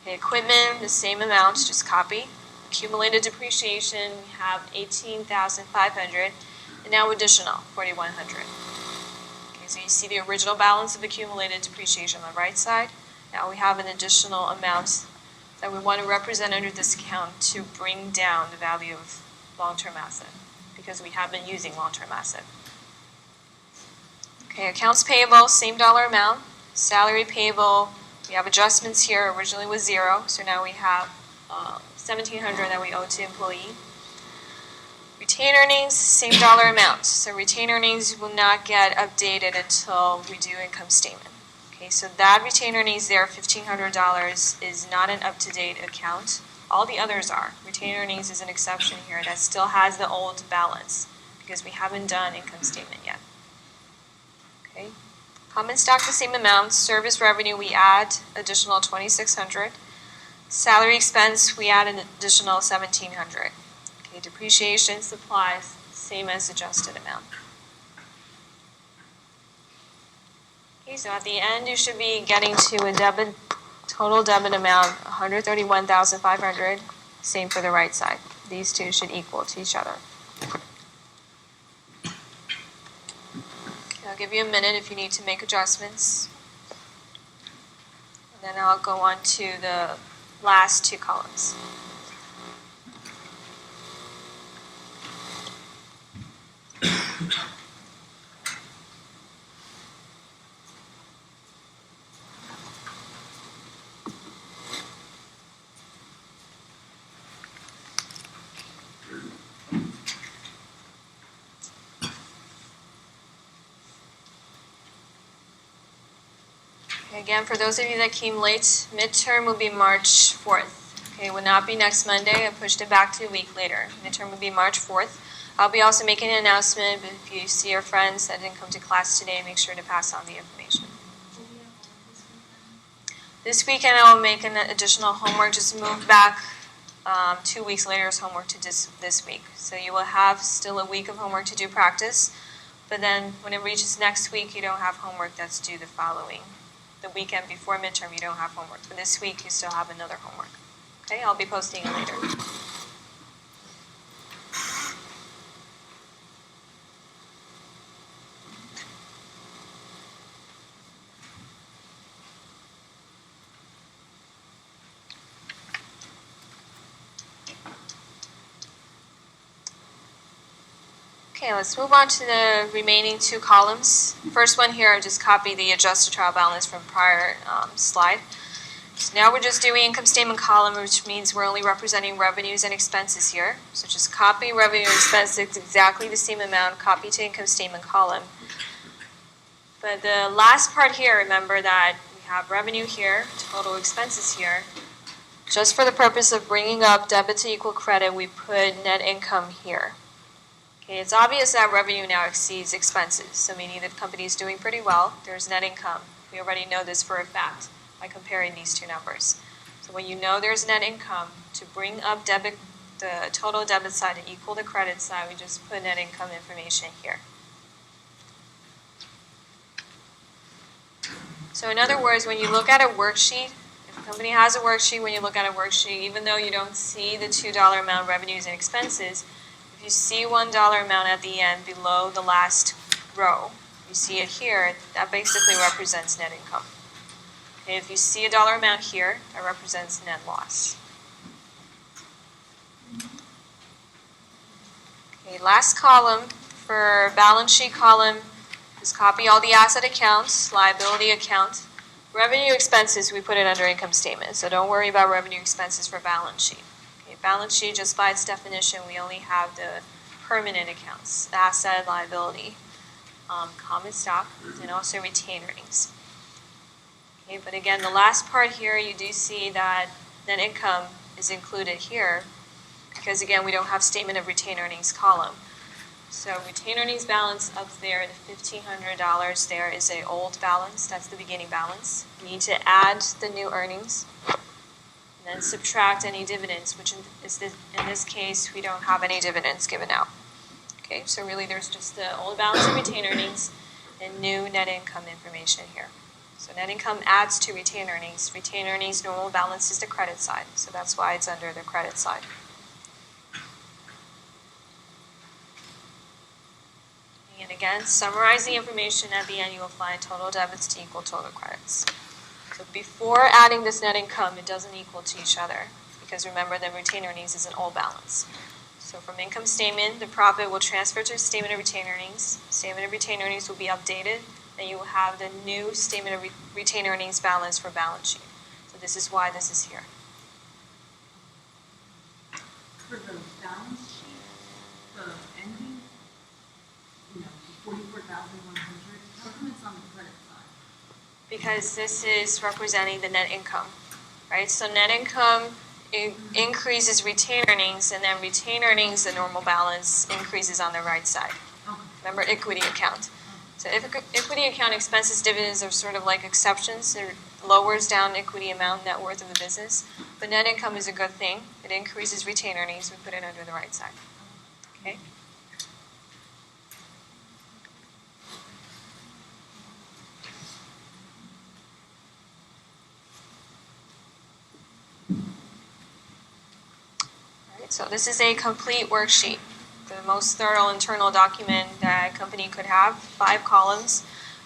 Okay, equipment, the same amount, just copy. Accumulated depreciation, we have $18,500, and now additional, $4,100. Okay, so you see the original balance of accumulated depreciation on the right side. Now we have an additional amount that we want to represent under this account to bring down the value of long-term asset, because we have been using long-term asset. Okay, accounts payable, same dollar amount. Salary payable, we have adjustments here. Originally was 0, so now we have $1,700 that we owe to employee. Retained earnings, same dollar amount. So retained earnings will not get updated until we do income statement. Okay, so that retained earnings there, $1,500, is not an up-to-date account. All the others are. Retained earnings is an exception here that still has the old balance because we haven't done income statement yet. Okay. Common stock, the same amount. Service revenue, we add additional $2,600. Salary expense, we add an additional $1,700. Okay, depreciation, supplies, same as adjusted amount. Okay, so at the end, you should be getting to a total debit amount, $131,500. Same for the right side. These two should equal to each other. I'll give you a minute if you need to make adjustments. And then I'll go on to the last 2 columns. Again, for those of you that came late, midterm will be March 4th. Okay, it will not be next Monday. I pushed it back to a week later. Midterm will be March 4th. I'll be also making an announcement, but if you see your friends that didn't come to class today, make sure to pass on the information. This weekend I will make an additional homework, just move back 2 weeks later's homework to this week. So you will have still a week of homework to do practice, but then when it reaches next week, you don't have homework that's due the following. The weekend before midterm, you don't have homework. But this week, you still have another homework. Okay, I'll be posting it later. Okay, let's move on to the remaining 2 columns. First one here, I just copied the adjusted trial balance from prior slide. So now we're just doing income statement column, which means we're only representing revenues and expenses here. So just copy revenue and expenses, exactly the same amount, copy to income statement column. But the last part here, remember that we have revenue here, total expenses here. Just for the purpose of bringing up debit to equal credit, we put net income here. Okay, it's obvious that revenue now exceeds expenses, so meaning the company is doing pretty well. There's net income. We already know this for a fact by comparing these 2 numbers. So when you know there's net income, to bring up the total debit side to equal the credit side, we just put net income information here. So in other words, when you look at a worksheet, if a company has a worksheet, when you look at a worksheet, even though you don't see the $2 amount revenues and expenses, if you see $1 amount at the end below the last row, you see it here, that basically represents net income. Okay, if you see a dollar amount here, that represents net loss. Okay, last column for balance sheet column, just copy all the asset accounts, liability account. Revenue expenses, we put it under income statement, so don't worry about revenue expenses for balance sheet. Balance sheet, just by its definition, we only have the permanent accounts, the asset, liability, common stock, and also retained earnings. Okay, but again, the last part here, you do see that net income is included here, because again, we don't have statement of retained earnings column. So retained earnings balance up there, the $1,500 there is a old balance. That's the beginning balance. You need to add the new earnings, and then subtract any dividends, which in this case, we don't have any dividends given out. Okay, so really there's just the old balance of retained earnings and new net income information here. So net income adds to retained earnings. Retained earnings normal balance is the credit side, so that's why it's under the credit side. And again, summarize the information at the end, you will find total debits to equal total credits. So before adding this net income, it doesn't equal to each other, because remember that retained earnings is an old balance. So from income statement, the profit will transfer to statement of retained earnings. Statement of retained earnings will be updated, and you will have the new statement of retained earnings balance for balance sheet. So this is why this is here. For the balance sheet, the ending, 44,100, how come it's on the credit side? Because this is representing the net income, right? So net income increases retained earnings, and then retained earnings, the normal balance, increases on the right side. Okay. Remember, equity account. So if equity account expenses, dividends are sort of like exceptions. It lowers down equity amount, net worth of the business. But net income is a good thing. It increases retained earnings. We put it under the right side. Okay? So this is a complete worksheet, the most thorough internal document that a company could have, 5 columns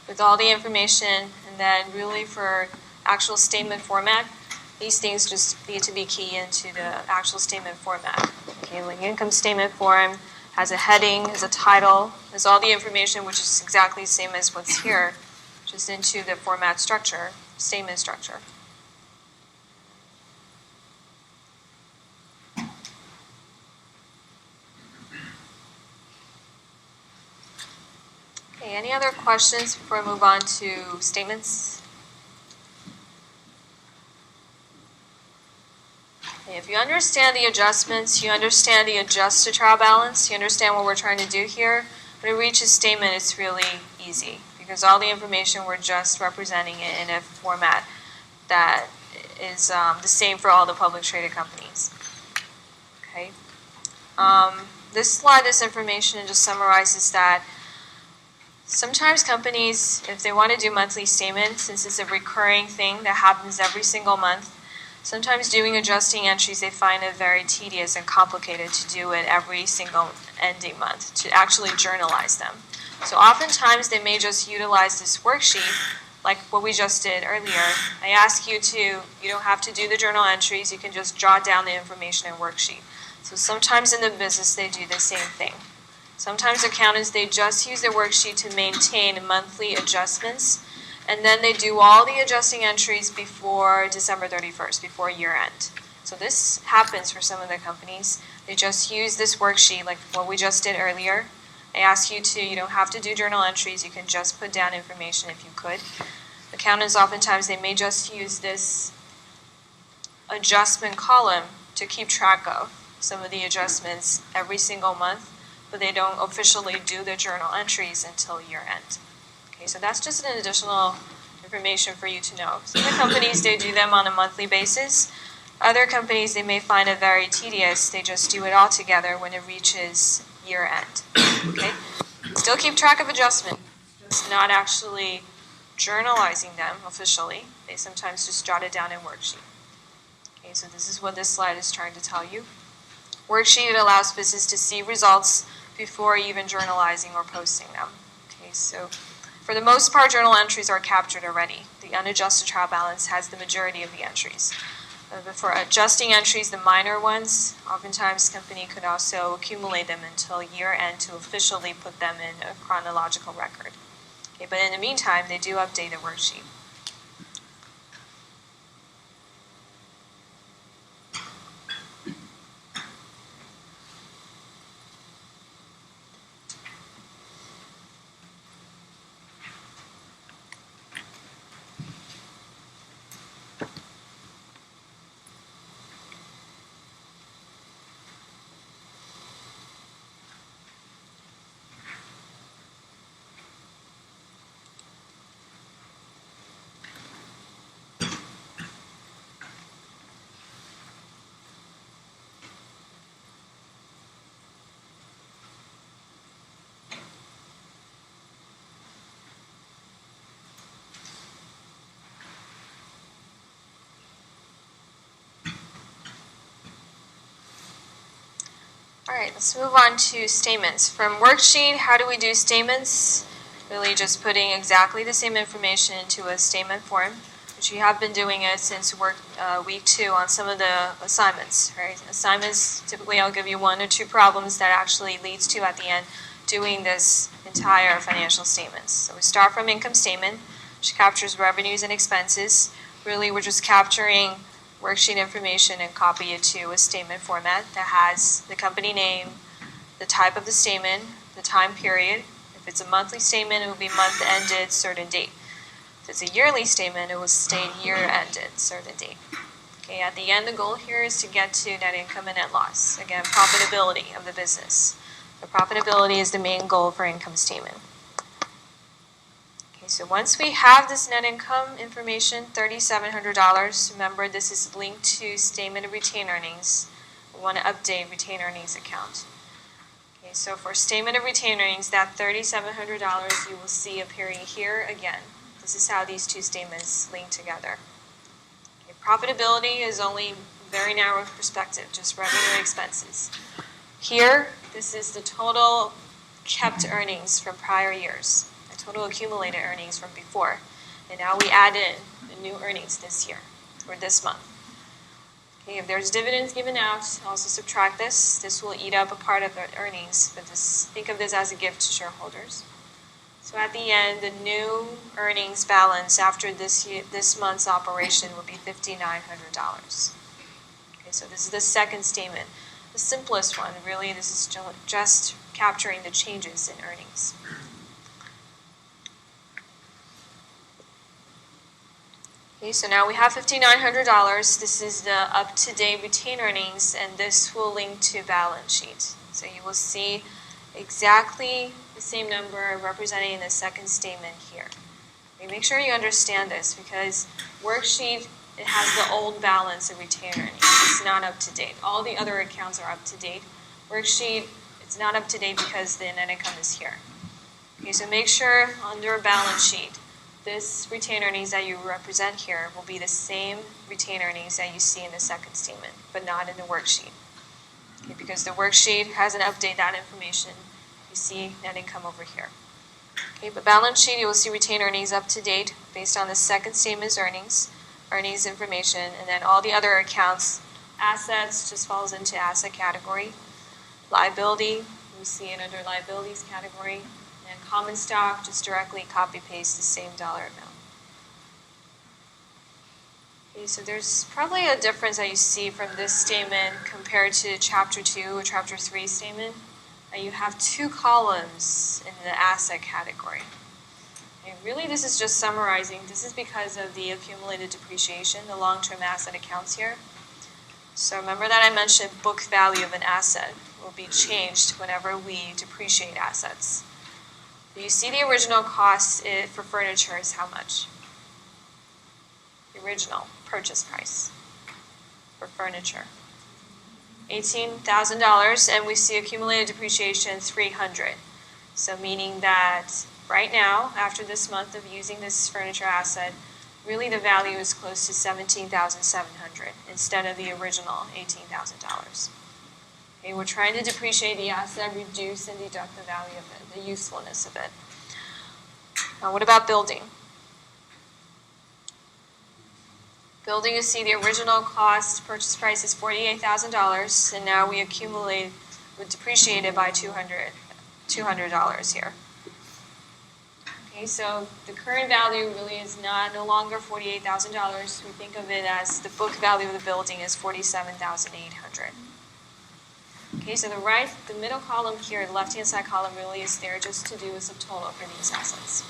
with all the information, and then really for actual statement format, these things just need to be key into the actual statement format. Okay, like income statement form has a heading, has a title, has all the information, which is exactly the same as what's here, just into the format structure, statement structure. Okay, any other questions before I move on to statements? Okay, if you understand the adjustments, you understand the adjusted trial balance, you understand what we're trying to do here, when it reaches statement, it's really easy because all the information, we're just representing it in a format that is the same for all the public traded companies. Okay. This slide, this information just summarizes that sometimes companies, if they want to do monthly statements, since it's a recurring thing that happens every single month, sometimes doing adjusting entries, they find it very tedious and complicated to do it every single ending month, to actually journalize them. So oftentimes they may just utilize this worksheet, like what we just did earlier. I ask you don't have to do the journal entries, you can just jot down the information in worksheet. So sometimes in the business they do the same thing. Sometimes accountants, they just use their worksheet to maintain monthly adjustments, and then they do all the adjusting entries before December 31st, before year end. So this happens for some of the companies. They just use this worksheet like what we just did earlier. I ask you don't have to do journal entries, you can just put down information if you could. Accountants, oftentimes, they may just use this adjustment column to keep track of some of the adjustments every single month, but they don't officially do the journal entries until year end. Okay, so that's just an additional information for you to know. Some of the companies, they do them on a monthly basis. Other companies, they may find it very tedious. They just do it all together when it reaches year end. Okay, still keep track of adjustment, just not actually journalizing them officially. They sometimes just jot it down in worksheet. Okay, so this is what this slide is trying to tell you. Worksheet, it allows business to see results before even journalizing or posting them. Okay, so for the most part, journal entries are captured already. The unadjusted trial balance has the majority of the entries. But for adjusting entries, the minor ones, oftentimes company could also accumulate them until year end to officially put them in a chronological record. Okay, but in the meantime, they do update the worksheet. All right, let's move on to statements. From worksheet, how do we do statements? Really just putting exactly the same information into a statement form, which we have been doing it since week 2 on some of the assignments, right? Assignments, typically I'll give you 1 or 2 problems that actually leads to, at the end, doing this entire financial statements. So we start from income statement, which captures revenues and expenses. Really, we're just capturing worksheet information and copy it to a statement format that has the company name, the type of the statement, the time period. If it's a monthly statement, it will be month ended, certain date. If it's a yearly statement, it will state year ended, certain date. Okay, at the end, the goal here is to get to net income and net loss. Again, profitability of the business. The profitability is the main goal for income statement. Okay, so once we have this net income information, $3,700, remember this is linked to statement of retained earnings. We want to update retained earnings account. Okay, so for statement of retained earnings, that $3,700 you will see appearing here again. This is how these two statements link together. Okay, profitability is only very narrow perspective, just revenue and expenses. Here, this is the total kept earnings from prior years. Total accumulated earnings from before. And now we add in the new earnings this year, or this month. Okay, if there's dividends given out, also subtract this. This will eat up a part of the earnings, but think of this as a gift to shareholders. So at the end, the new earnings balance after this month's operation will be $5,900. Okay, so this is the second statement. The simplest one, really, this is just capturing the changes in earnings. Okay, so now we have $5,900. This is the up-to-date retained earnings, and this will link to balance sheet. So you will see exactly the same number representing the second statement here. Okay, make sure you understand this because worksheet, it has the old balance of retained earnings. It's not up to date. All the other accounts are up to date. Worksheet, it's not up to date because the net income is here. Okay, so make sure under balance sheet, this retained earnings that you represent here will be the same retained earnings that you see in the second statement, but not in the worksheet. Okay, because the worksheet hasn't updated that information. You see net income over here. Okay, but balance sheet, you will see retained earnings up to date based on the second statement's earnings information, and then all the other accounts, assets just falls into asset category. Liability, we see it under liabilities category. And common stock, just directly copy-paste the same dollar amount. Okay, so there's probably a difference that you see from this statement compared to Chapter 2 or Chapter 3 statement. You have 2 columns in the asset category. Okay, really, this is just summarizing. This is because of the accumulated depreciation, the long-term asset accounts here. So remember that I mentioned book value of an asset will be changed whenever we depreciate assets. You see the original cost for furniture is how much? The original purchase price for furniture. $18,000, and we see accumulated depreciation $300. So meaning that right now, after this month of using this furniture asset, really the value is close to $17,700 instead of the original $18,000. Okay, we're trying to depreciate the asset, reduce and deduct the value of it, the usefulness of it. Now, what about building? Building, you see the original cost, purchase price is $48,000, and now we depreciate it by $200 here. Okay, so the current value really is no longer $48,000. We think of it as the book value of the building is $47,800. Okay, so the middle column here, the left-hand side column really is there just to do a subtotal for these assets.